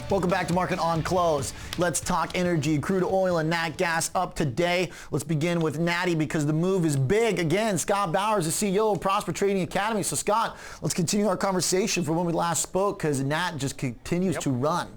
Welcome back to Market on Close. Let's talk energy. Crude oil and nat gas up today. Let's begin with Natty because the move is big. Again, Scott Bauer is the CEO of Prosper Trading Academy. So Scott, let's continue our conversation from when we last spoke because Nat just continues to run.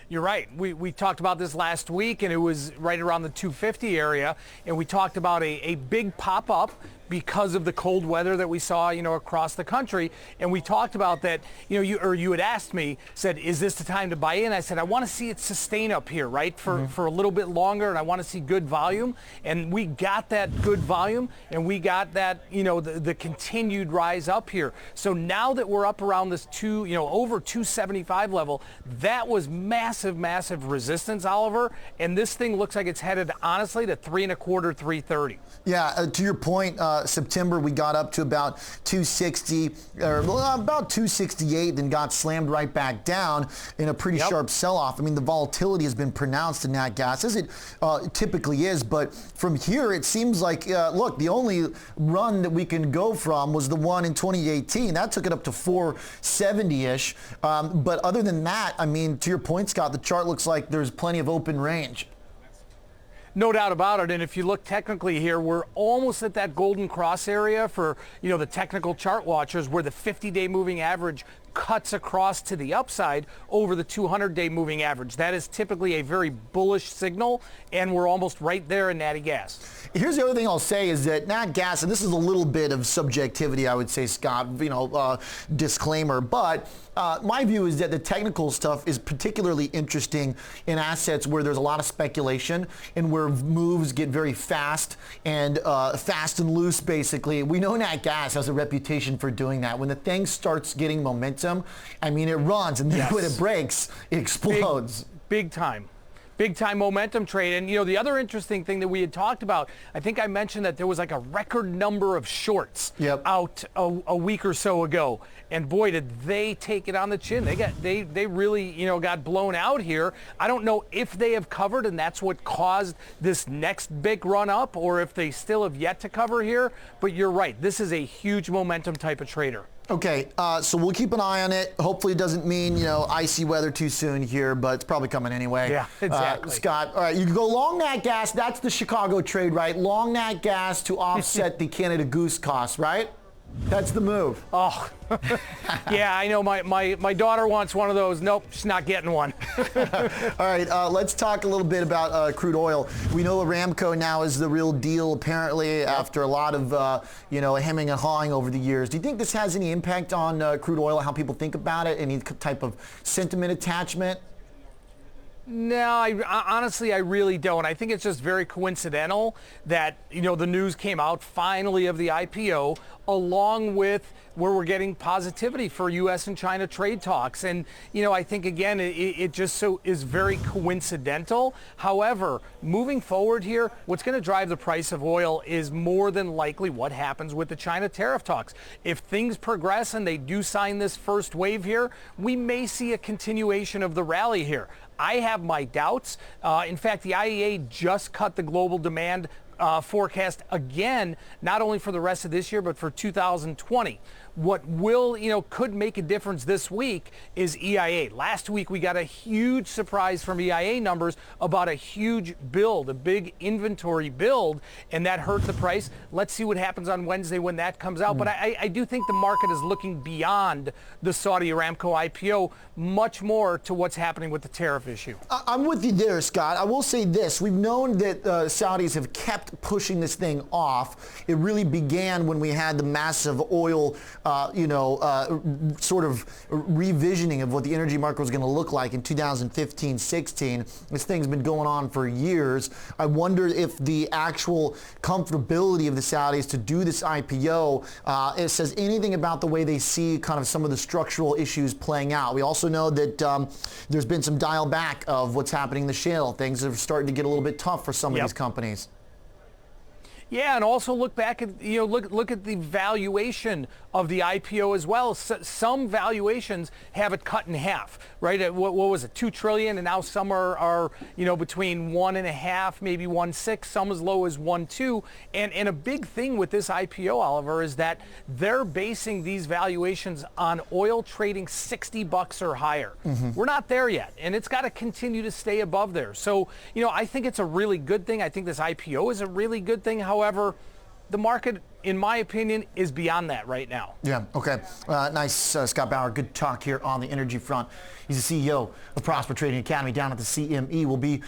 You're right. We talked about this last week, and it was right around the 250 area, and we talked about a big pop-up because of the cold weather that we saw, across the country. And we talked about that, you had asked me, said, is this the time to buy in? I said, I want to see it sustain up here, right, for a little bit longer, and I want to see good volume. And we got that good volume, and we got that, the continued rise up here. So now that we're up around this over 275 level, that was massive resistance, Oliver. And this thing looks like it's headed, honestly, to 3.25, 330. Yeah, to your point, September we got up to about 260 or about 268, then got slammed right back down in a pretty sharp sell-off. I mean, the volatility has been pronounced in nat gas as it typically is, but from here it seems like look, the only run that we can go from was the one in 2018. That took it up to 470-ish. But other than that, I mean, to your point, Scott, the chart looks like there's plenty of open range. No doubt about it. And if you look technically here, we're almost at that golden cross area for, the technical chart watchers where the 50-day moving average cuts across to the upside over the 200-day moving average. That is typically a very bullish signal, and we're almost right there in natty gas. Here's the other thing I'll say is that nat gas, and this is a little bit of subjectivity, I would say, Scott, disclaimer, but my view is that the technical stuff is particularly interesting in assets where there's a lot of speculation and where moves get very fast and loose, basically. We know nat gas has a reputation for doing that. When the thing starts getting momentum, I mean, it runs, and then when it breaks, it explodes. Big time. Big time momentum trade. And, the other interesting thing that we had talked about, I think I mentioned that there was like a record number of shorts out a week or so ago. And boy, did they take it on the chin. They really, got blown out here. I don't know if they have covered and that's what caused this next big run up, or if they still have yet to cover here. But you're right. This is a huge momentum type of trader. Okay, so we'll keep an eye on it. Hopefully it doesn't mean, icy weather too soon here, but it's probably coming anyway. Yeah, exactly. Scott, all right, you can go long nat gas. That's the Chicago trade, right? Long nat gas to offset the Canada Goose costs, right? That's the move. Oh, yeah, I know my daughter wants one of those. Nope, she's not getting one. All right, let's talk a little bit about crude oil. We know Aramco now is the real deal, apparently, after a lot of, hemming and hawing over the years. Do you think this has any impact on crude oil, how people think about it, any type of sentiment attachment? No, honestly, I really don't. I think it's just very coincidental that, the news came out finally of the IPO, along with where we're getting positivity for U.S. and China trade talks. And, I think, again, it just so is very coincidental. However, moving forward here, what's going to drive the price of oil is more than likely what happens with the China tariff talks. If things progress and they do sign this first wave here, we may see a continuation of the rally here. I have my doubts. In fact, the IEA just cut the global demand forecast again, not only for the rest of this year, but for 2020. What could make a difference this week is EIA. Last week, we got a huge surprise from EIA numbers about a huge build, a big inventory build, and that hurt the price. Let's see what happens on Wednesday when that comes out. But I do think the market is looking beyond the Saudi Aramco IPO much more to what's happening with the tariff issue. I'm with you there, Scott. I will say this. We've known that Saudis have kept pushing this thing off. It really began when we had the massive oil sort of revisioning of what the energy market was going to look like in 2015-16. This thing's been going on for years. I wonder if the actual comfortability of the Saudis to do this IPO it says anything about the way they see kind of some of the structural issues playing out. We also know that there's been some dial back of what's happening in the shale. Things are starting to get a little bit tough for some of these companies. Yeah, and also look back at look at the valuation of the IPO as well. Some valuations have it cut in half, right? What was it, 2 trillion, and now some are between 1.5, maybe 1.6, some as low as 1.2. And a big thing with this IPO, Oliver, is that they're basing these valuations on oil trading $60 or higher. We're not there yet, and it's got to continue to stay above there. So I think it's a really good thing. I think this IPO is a really good thing. However, the market, in my opinion, is beyond that right now. Yeah, okay. Nice, Scott Bauer. Good talk here on the energy front. He's the CEO of Prosper Trading Academy down at the CME. Will be